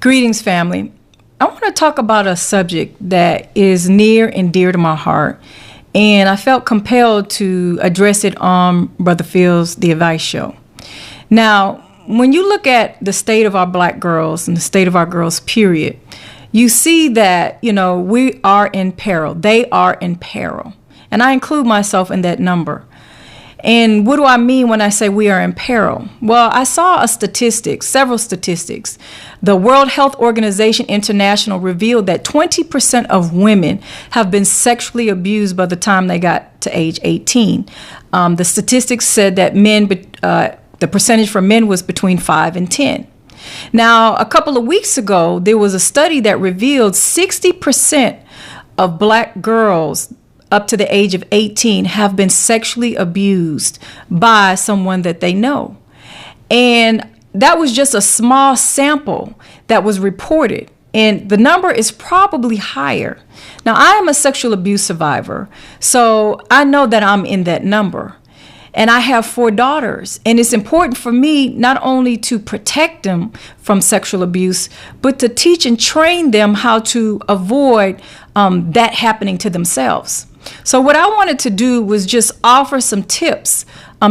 Greetings, family. I want to talk about a subject that is near and dear to my heart, and I felt compelled to address it on Brother Phil's The Advice Show. Now, when you look at the state of our black girls and the state of our girls, period, you see that, we are in peril. They are in peril. And I include myself in that number. And what do I mean when I say we are in peril? Well, I saw several statistics. The World Health Organization International revealed that 20% of women have been sexually abused by the time they got to age 18. The statistics said that the percentage for men was between 5 and 10. Now, a couple of weeks ago, there was a study that revealed 60% of black girls up to the age of 18 have been sexually abused by someone that they know. And that was just a small sample that was reported. And the number is probably higher. Now, I am a sexual abuse survivor, so I know that I'm in that number. And I have 4 daughters. And it's important for me not only to protect them from sexual abuse, but to teach and train them how to avoid that happening to themselves. So what I wanted to do was just offer some tips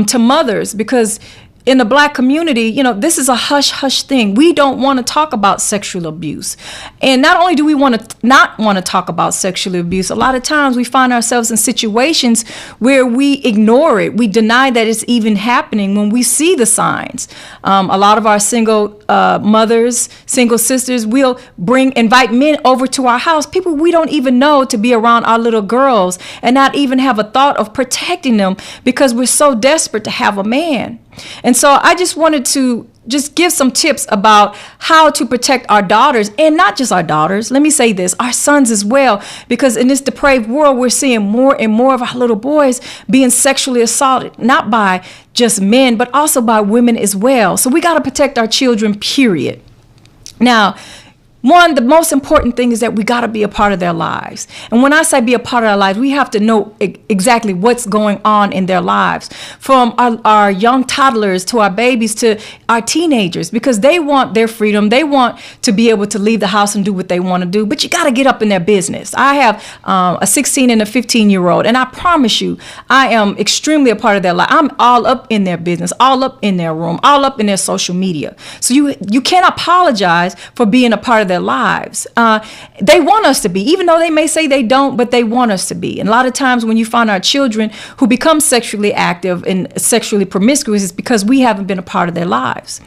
to mothers, because in the black community, this is a hush-hush thing. We don't want to talk about sexual abuse. And not only do we not want to talk about sexual abuse, a lot of times we find ourselves in situations where we ignore it. We deny that it's even happening when we see the signs. A lot of our single mothers, single sisters, will invite men over to our house, people we don't even know, to be around our little girls and not even have a thought of protecting them because we're so desperate to have a man. And so I just wanted to just give some tips about how to protect our daughters, and not just our daughters. Let me say this, our sons as well, because in this depraved world, we're seeing more and more of our little boys being sexually assaulted, not by just men, but also by women as well. So we got to protect our children, period. Now, the most important thing is that we got to be a part of their lives. And when I say be a part of their lives, we have to know exactly what's going on in their lives, from our young toddlers to our babies to our teenagers, because they want their freedom. They want to be able to leave the house and do what they want to do. But you got to get up in their business. I have a 16 and a 15-year-old, and I promise you, I am extremely a part of their life. I'm all up in their business, all up in their room, all up in their social media. So you can't apologize for being a part of their lives. They want us to be, even though they may say they don't, but they want us to be. And a lot of times when you find our children who become sexually active and sexually promiscuous, it's because we haven't been a part of their lives.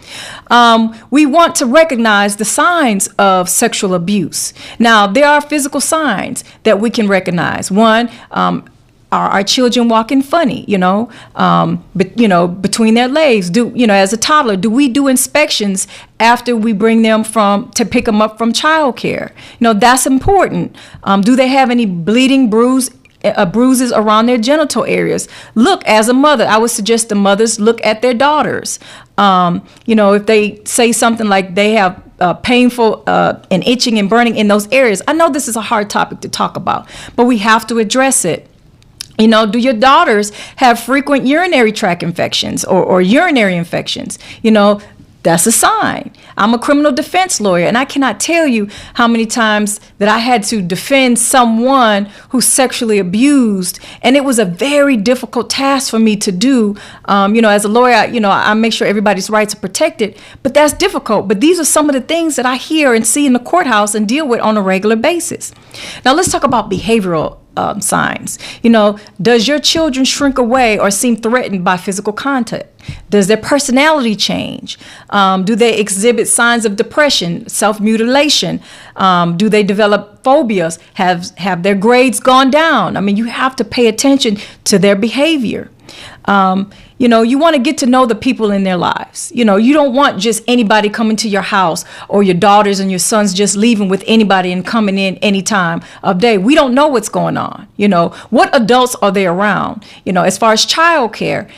We want to recognize the signs of sexual abuse. Now, there are physical signs that we can recognize. One, are our children walking funny, between their legs? As a toddler, do we do inspections after we bring them to pick them up from childcare? That's important. Do they have any bleeding bruises around their genital areas? Look, as a mother, I would suggest the mothers look at their daughters. If they say something like they have painful and itching and burning in those areas. I know this is a hard topic to talk about, but we have to address it. Do your daughters have frequent urinary tract infections or urinary infections? That's a sign. I'm a criminal defense lawyer, and I cannot tell you how many times that I had to defend someone who's sexually abused, and it was a very difficult task for me to do. As a lawyer, I make sure everybody's rights are protected, but that's difficult. But these are some of the things that I hear and see in the courthouse and deal with on a regular basis. Now, let's talk about behavioral signs. Does your children shrink away or seem threatened by physical contact? Does their personality change? Do they exhibit signs of depression, self-mutilation? Do they develop phobias? Have their grades gone down? You have to pay attention to their behavior. You want to get to know the people in their lives. You don't want just anybody coming to your house, or your daughters and your sons just leaving with anybody and coming in any time of day. We don't know what's going on. What adults are they around? As far as childcare,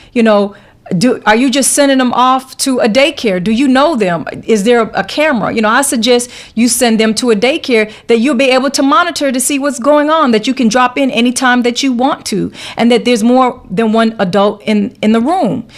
Are you just sending them off to a daycare? Do you know them? Is there a camera? I suggest you send them to a daycare that you'll be able to monitor to see what's going on, that you can drop in anytime that you want to, and that there's more than one adult in the room,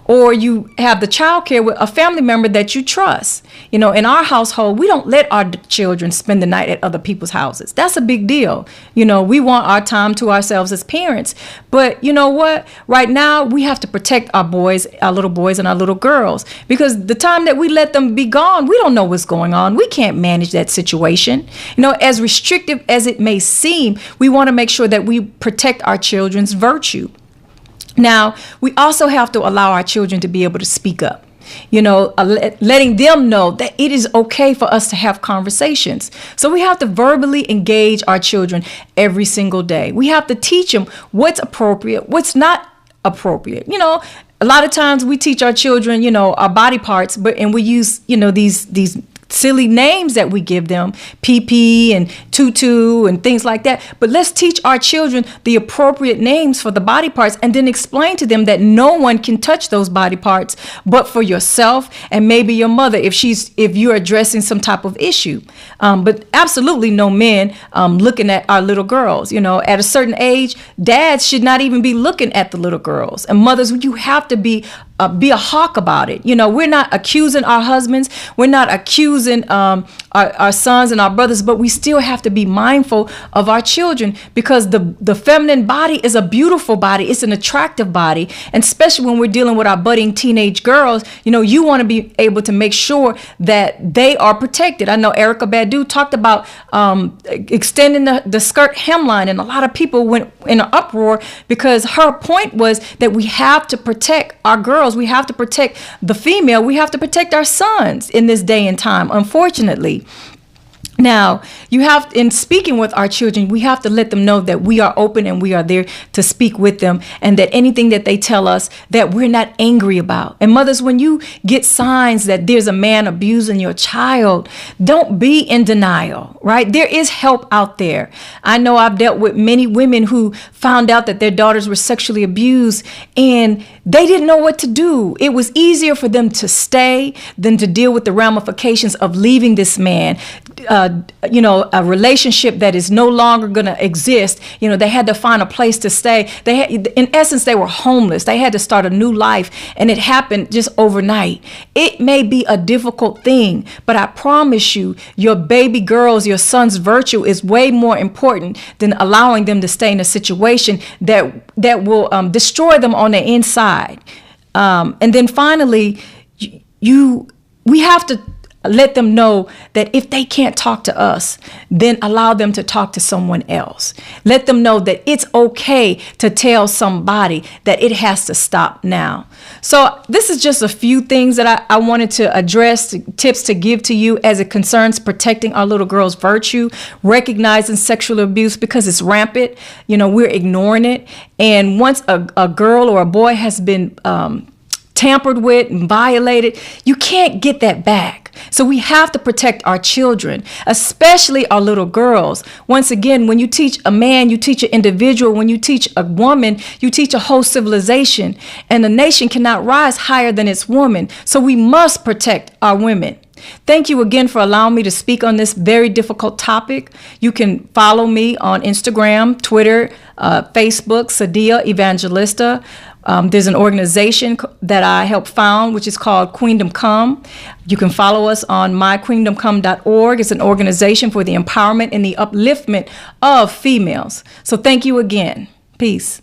or you have the child care with a family member that you trust. In our household, we don't let our children spend the night at other people's houses. That's a big deal. We want our time to ourselves as parents. But you know what? Right now, we have to protect our boys, our little boys and our little girls, because the time that we let them be gone, we don't know what's going on. We can't manage that situation. As restrictive as it may seem, we want to make sure that we protect our children's virtue. Now, we also have to allow our children to be able to speak up. Letting them know that it is okay for us to have conversations. So we have to verbally engage our children every single day. We have to teach them what's appropriate, what's not appropriate. A lot of times we teach our children, our body parts, and we use, these silly names that we give them, pee and tutu and things like that. But let's teach our children the appropriate names for the body parts, and then explain to them that no one can touch those body parts but for yourself and maybe your mother if you're addressing some type of issue. But absolutely no men looking at our little girls. At a certain age, dads should not even be looking at the little girls. And mothers, you have to be a hawk about it. We're not accusing our husbands. We're not accusing our sons and our brothers, but we still have to be mindful of our children, because the feminine body is a beautiful body. It's an attractive body. And especially when we're dealing with our budding teenage girls, you want to be able to make sure that they are protected. I know Erykah Badu talked about extending the skirt hemline, and a lot of people went in an uproar because her point was that we have to protect our girls. We have to protect the female. We have to protect our sons in this day and time, unfortunately. Now, in speaking with our children, we have to let them know that we are open and we are there to speak with them, and that anything that they tell us that we're not angry about. And mothers, when you get signs that there's a man abusing your child, don't be in denial, right? There is help out there. I know I've dealt with many women who found out that their daughters were sexually abused and they didn't know what to do. It was easier for them to stay than to deal with the ramifications of leaving this man. A relationship that is no longer going to exist. They had to find a place to stay. In essence, they were homeless. They had to start a new life, and it happened just overnight. It may be a difficult thing, but I promise you, your baby girls, your son's virtue is way more important than allowing them to stay in a situation that will destroy them on the inside. And then finally, we have to let them know that if they can't talk to us, then allow them to talk to someone else. Let them know that it's okay to tell somebody that it has to stop now. So this is just a few things that I wanted to address, tips to give to you as it concerns protecting our little girls' virtue, recognizing sexual abuse because it's rampant. We're ignoring it. And once a girl or a boy has been tampered with and violated, you can't get that back. So we have to protect our children, especially our little girls. Once again, when you teach a man, you teach an individual. When you teach a woman, you teach a whole civilization. And a nation cannot rise higher than its woman. So we must protect our women. Thank you again for allowing me to speak on this very difficult topic. You can follow me on Instagram, Twitter, Facebook, Sadiyah Evangelista. There's an organization that I helped found, which is called Queendom Come. You can follow us on myqueendomcome.org. It's an organization for the empowerment and the upliftment of females. So thank you again. Peace.